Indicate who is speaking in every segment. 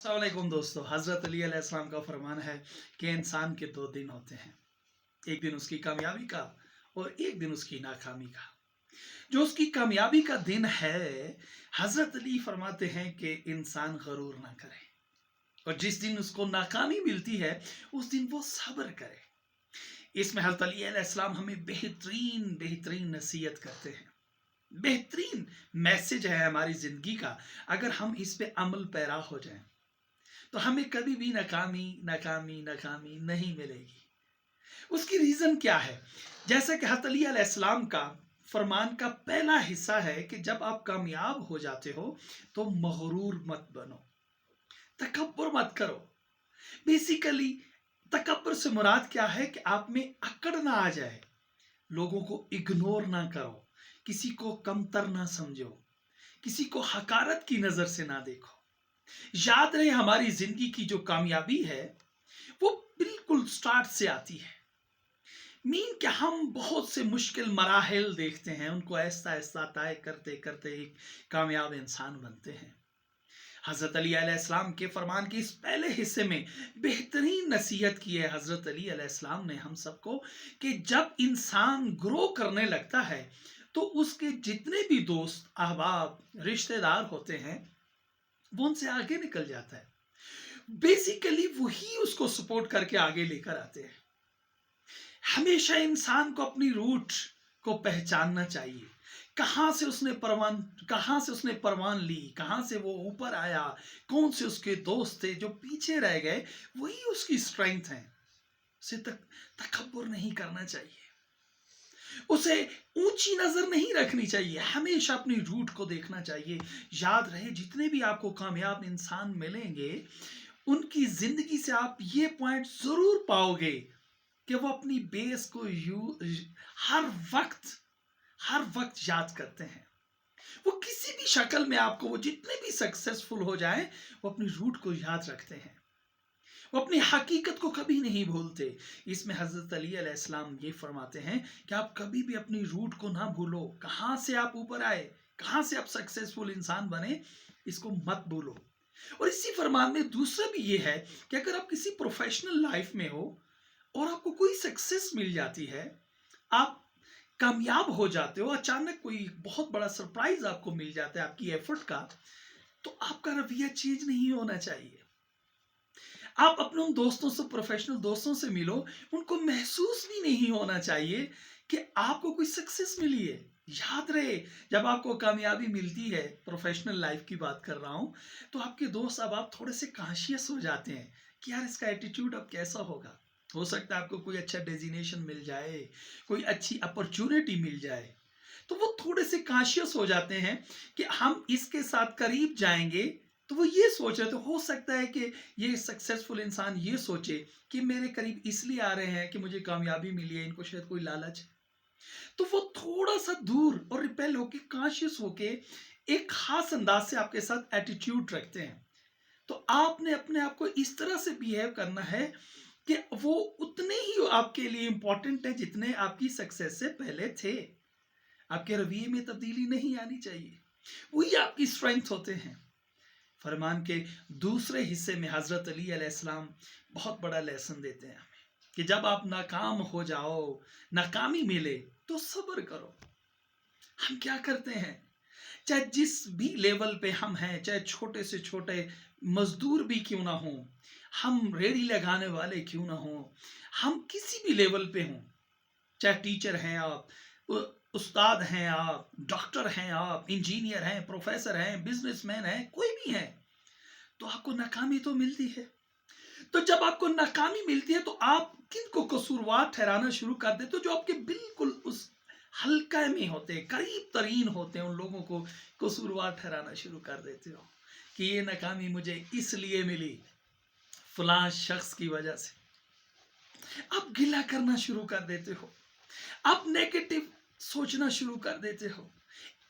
Speaker 1: अस्सलामुअलैकुम दोस्तों, हज़रत अली अलैहिस्सलाम का फरमान है कि इंसान के दो दिन होते हैं। एक दिन उसकी कामयाबी का और एक दिन उसकी नाकामी का। जो उसकी कामयाबी का दिन है, हज़रत अली फरमाते हैं कि इंसान गरूर ना करे, और जिस दिन उसको नाकामी मिलती है उस दिन वो सब्र करे। इसमें हज़रत अली अलैहिस्सलाम हमें बेहतरीन बेहतरीन नसीहत करते हैं। बेहतरीन मैसेज है हमारी ज़िंदगी का। अगर हम इस पे अमल पैरा हो जाएं तो हमें कभी भी नाकामी नाकामी नाकामी नहीं मिलेगी। उसकी रीज़न क्या है? जैसा कि हज़रत अली अलैहिस्सलाम का फरमान का पहला हिस्सा है कि जब आप कामयाब हो जाते हो तो मगरूर मत बनो, तकब्बुर मत करो। बेसिकली तकब्बुर से मुराद क्या है कि आप में अकड़ ना आ जाए, लोगों को इग्नोर ना करो, किसी को कमतर ना समझो, किसी को हकारत की नज़र से ना देखो। याद रहे, हमारी जिंदगी की जो कामयाबी है वो बिल्कुल स्टार्ट से आती है। मीन कि हम बहुत से मुश्किल मराहिल देखते हैं, उनको ऐसा ऐसा तय करते करते एक कामयाब इंसान बनते हैं। हज़रत अली अलैहिस्सलाम के फरमान के इस पहले हिस्से में बेहतरीन नसीहत की है हज़रत अली अलैहिस्सलाम ने हम सबको कि जब इंसान ग्रो करने लगता है तो उसके जितने भी दोस्त अहबाब रिश्तेदार होते हैं वो उनसे आगे निकल जाता है। बेसिकली वही उसको सपोर्ट करके आगे लेकर आते हैं। हमेशा इंसान को अपनी रूट को पहचानना चाहिए। कहाँ से उसने परवान ली, कहाँ से वो ऊपर आया, कौन से उसके दोस्त थे जो पीछे रह गए, वही उसकी स्ट्रेंथ है। उसे तकब्बुर नहीं करना चाहिए, उसे ऊंची नजर नहीं रखनी चाहिए, हमेशा अपनी रूट को देखना चाहिए। याद रहे, जितने भी आपको कामयाब इंसान मिलेंगे उनकी जिंदगी से आप ये पॉइंट जरूर पाओगे कि वो अपनी बेस को हर वक्त याद करते हैं। वो किसी भी शक्ल में आपको, वो जितने भी सक्सेसफुल हो जाएं, वो अपनी रूट को याद रखते हैं, वो अपनी हकीकत को कभी नहीं भूलते। इसमें हज़रत अली अलैहिस्सलाम ये फरमाते हैं कि आप कभी भी अपनी रूट को ना भूलो। कहाँ से आप ऊपर आए, कहाँ से आप सक्सेसफुल इंसान बने, इसको मत भूलो। और इसी फरमान में दूसरा भी ये है कि अगर आप किसी प्रोफेशनल लाइफ में हो और आपको कोई सक्सेस मिल जाती है, आप कामयाब हो जाते हो, अचानक कोई बहुत बड़ा सरप्राइज आपको मिल जाता है आपकी एफर्ट का, तो आपका रवैया चेंज नहीं होना चाहिए। आप अपने उन दोस्तों से, प्रोफेशनल दोस्तों से मिलो, उनको महसूस भी नहीं होना चाहिए कि आपको कोई सक्सेस मिली है। याद रहे, जब आपको कामयाबी मिलती है, प्रोफेशनल लाइफ की बात कर रहा हूं, तो आपके दोस्त, अब आप थोड़े से कॉन्शियस हो जाते हैं कि यार इसका एटीट्यूड अब कैसा होगा। हो सकता है आपको कोई अच्छा डेजिग्नेशन मिल जाए, कोई अच्छी अपॉर्चुनिटी मिल जाए, तो वो थोड़े से कॉन्शियस हो जाते हैं कि हम इसके साथ करीब जाएंगे। तो वो ये सोच रहे, तो हो सकता है कि ये सक्सेसफुल इंसान ये सोचे कि मेरे करीब इसलिए आ रहे हैं कि मुझे कामयाबी मिली है, इनको शायद कोई लालच है। तो वो थोड़ा सा दूर और रिपेल होके, कॉन्शियस होके एक खास अंदाज से आपके साथ एटीट्यूड रखते हैं। तो आपने अपने आप को इस तरह से बिहेव करना है कि वो उतने ही आपके लिए इंपॉर्टेंट है जितने आपकी सक्सेस से पहले थे। आपके रवैये में तब्दीली नहीं आनी चाहिए, वही आपकी स्ट्रेंथ होते हैं। फरमान के दूसरे हिस्से में हज़रत अली अलैहिस्सलाम बहुत बड़ा लेसन देते हैं हमें कि जब आप नाकाम हो जाओ, नाकामी मिले, तो सब्र करो। हम क्या करते हैं, चाहे जिस भी लेवल पे हम हैं, चाहे छोटे से छोटे मजदूर भी क्यों ना हो, हम रेडी लगाने वाले क्यों ना हो, हम किसी भी लेवल पे हों, चाहे टीचर हैं आप, उस्ताद हैं आप, डॉक्टर हैं आप, इंजीनियर हैं, प्रोफेसर हैं, बिजनेसमैन हैं, कोई भी हैं, तो आपको नाकामी तो मिलती है। तो जब आपको नाकामी मिलती है तो आप किन को कसूरवार ठहराना शुरू कर देते हो? जो आपके बिल्कुल उस हल्का में होते हैं, करीब तरीन होते हैं, उन लोगों को कसूरवार ठहराना शुरू कर देते हो कि ये नाकामी मुझे इसलिए मिली, फलां शख्स की वजह से। आप गिला करना शुरू कर देते हो, आप नेगेटिव सोचना शुरू कर देते हो।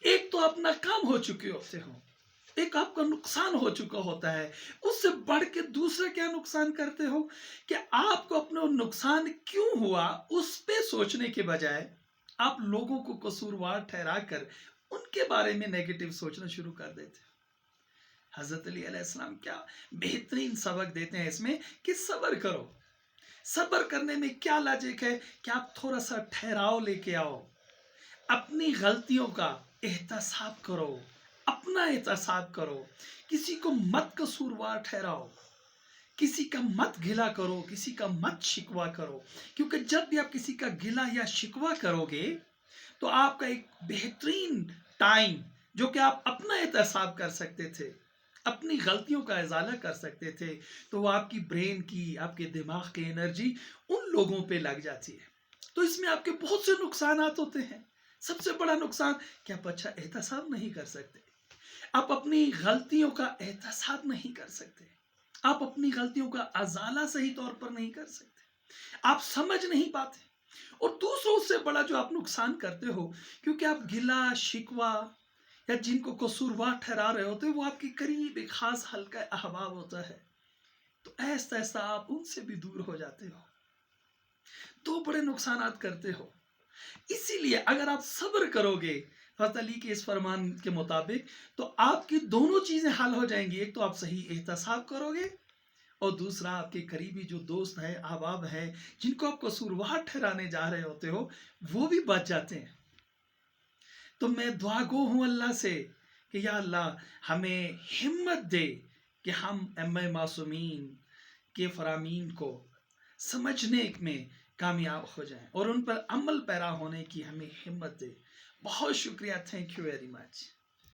Speaker 1: एक तो आप नाकाम हो चुके होते हो, एक आपका नुकसान हो चुका होता है, उससे बढ़ के दूसरा क्या नुकसान करते हो कि आपको अपना नुकसान क्यों हुआ उस पे सोचने के बजाय आप लोगों को कसूरवार ठहरा कर उनके बारे में नेगेटिव सोचना शुरू कर देते हो। حضرت علی علیہ السلام کیا بہترین سبق دیتے ہیں اس میں کہ صبر کرو. صبر کرنے میں کیا لاجک ہے کہ آپ تھوڑا سا ٹھہراؤ لے کے آؤ، اپنی غلطیوں کا احتساب کرو، اپنا احتساب کرو، کسی کو مت قصوروار ٹھہراؤ، کسی کا مت گلا کرو، کسی کا مت شکوا کرو، کیونکہ جب بھی آپ کسی کا گلا یا شکوا کرو گے تو آپ کا ایک بہترین ٹائم جو کہ آپ اپنا احتساب کر سکتے تھے، اپنی غلطیوں کا ازالہ کر سکتے تھے، تو وہ آپ کی برین کی، آپ کے دماغ کی انرجی ان لوگوں پہ لگ جاتی ہے. تو اس میں آپ کے بہت سے نقصانات ہوتے ہیں. سب سے بڑا نقصان کہ آپ اچھا احتساب نہیں کر سکتے، آپ اپنی غلطیوں کا احتساب نہیں کر سکتے، آپ اپنی غلطیوں کا ازالہ صحیح طور پر نہیں کر سکتے، آپ سمجھ نہیں پاتے. اور دوسروں سے بڑا جو آپ نقصان کرتے ہو، کیونکہ آپ گلا شکوا یا جن کو قصوروار ٹھہرا رہے ہوتے وہ آپ کے قریب ایک خاص حلقہ احباب ہوتا ہے، تو ایسا ایسا آپ ان سے بھی دور ہو جاتے ہو، دو بڑے نقصانات کرتے ہو. اسی لیے اگر آپ صبر کرو گے حضرت علی کے اس فرمان کے مطابق تو آپ کی دونوں چیزیں حل ہو جائیں گی. ایک تو آپ صحیح احتساب کرو گے، اور دوسرا آپ کے قریبی جو دوست ہیں، احباب ہیں، جن کو آپ قصوروار ٹھہرانے جا رہے ہوتے ہو، وہ بھی بچ جاتے ہیں. تو میں دعا گو ہوں اللہ سے کہ یا اللہ ہمیں ہمت دے کہ ہم ائمہ معصومین کے فرامین کو سمجھنے میں کامیاب ہو جائیں اور ان پر عمل پیرا ہونے کی ہمیں ہمت دے. بہت شکریہ. Thank you very much.